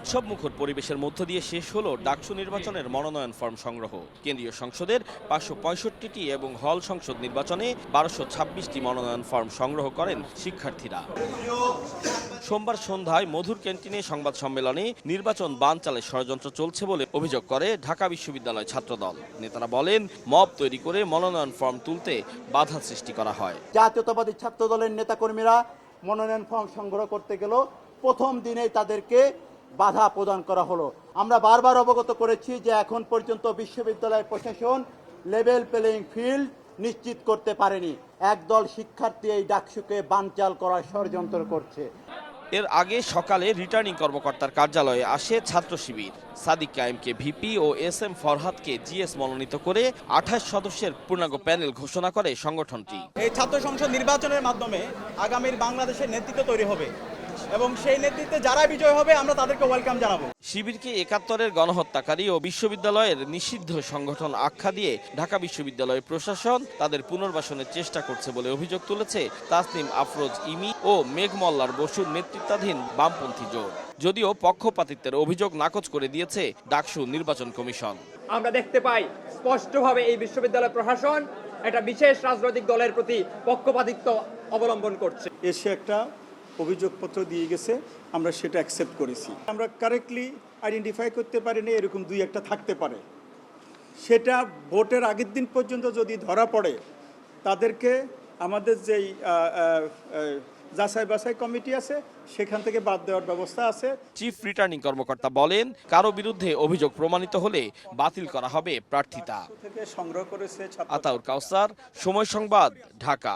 উৎসবমুখর পরিবেশের মধ্য দিয়ে শেষ হলো ডাকসু নির্বাচনের মনোনয়ন ফর্ম সংগ্রহ। কেন্দ্রীয় সংসদের 565টি এবং হল সংসদ নির্বাচনে 1226টি মনোনয়ন ফর্ম সংগ্রহ করেন শিক্ষার্থীরা। সোমবার সন্ধ্যায় মধুর ক্যান্টিনে সংবাদ সম্মেলনে নির্বাচন বানচালের ষড়যন্ত্র চলছে বলে অভিযোগ করে ঢাকা বিশ্ববিদ্যালয় ছাত্রদল। নেতারা বলেন, মব তৈরি করে মনোনয়ন ফর্ম তুলতে বাধা সৃষ্টি করা হয়। জাতীয়তাবাদী ছাত্রদলের নেতাকর্মীরা মনোনয়ন ফর্ম সংগ্রহ করতে গেল প্রথম দিনেই তাদেরকে বাধা প্রদান করা হলো। আমরা বারবার অবগত করেছি যে এখন পর্যন্ত বিশ্ববিদ্যালয় প্রশাসন লেভেল প্লেইং ফিল্ড নিশ্চিত করতে পারেনি। একদল শিক্ষার্থী এই ডাকসুকে বানচাল করার ষড়যন্ত্র করছে। এর আগে সকালে রিটার্নিং কর্মকর্তার কার্যালয়ে আসে ছাত্র শিবির। সাদিক কায়েমকে ভিপি ও SM ফরহাদকে জিএস মনোনীত করে 28 সদস্যের পূর্ণাঙ্গ প্যানেল ঘোষণা করে সংগঠনটি। এই ছাত্র সংসদ নির্বাচনের মাধ্যমে আগামীর বাংলাদেশের নেতৃত্ব তৈরি হবে এবং সেই নেতৃত্বে যারা বিজয় হবে আমরা তাদেরকে ওয়েলকাম জানাবো। শিবিরকে 71-এর গণহত্যাকারী ও বিশ্ববিদ্যালয়ের নিষিদ্ধ সংগঠন আখ্যা দিয়ে ঢাকা বিশ্ববিদ্যালয় প্রশাসন তাদের পুনর্বাসনের চেষ্টা করছে বলে অভিযোগ তুলেছে তাসনিম আফরোজ ইমি ও মেঘমল্লার বসুর নেতৃত্বাধীন বামপন্থী জোট। যদিও পক্ষপাতিত্বের অভিযোগ নাকচ করে দিয়েছে ডাকসু নির্বাচন কমিশন। আমরা দেখতে পাই স্পষ্টভাবে এই বিশ্ববিদ্যালয় প্রশাসন একটা বিশেষ রাজনৈতিক দলের প্রতি পক্ষপাতিত্ব অবলম্বন করছে। এসে একটা অভিযোগপত্র দিয়ে গেছে, আমরা সেটা অ্যাকসেপ্ট করেছি। আমরা কারেক্টলি আইডেন্টিফাই করতে পারিনি, এরকম দুই একটা থাকতে পারে। সেটা ভোটের আগের দিন পর্যন্ত যদি ধরা পড়ে তাদেরকে আমাদের যেই যাচাই বাছাই কমিটি আছে সেখান থেকে বাদ দেওয়ার ব্যবস্থা আছে। চিফ রিটার্নিং কর্মকর্তা বলেন, কারো বিরুদ্ধে অভিযোগ প্রমাণিত হলে বাতিল করা হবে প্রার্থিতা। থেকে সংগ্রহ করেছে আতাউর কাউসার, সময় সংবাদ, ঢাকা।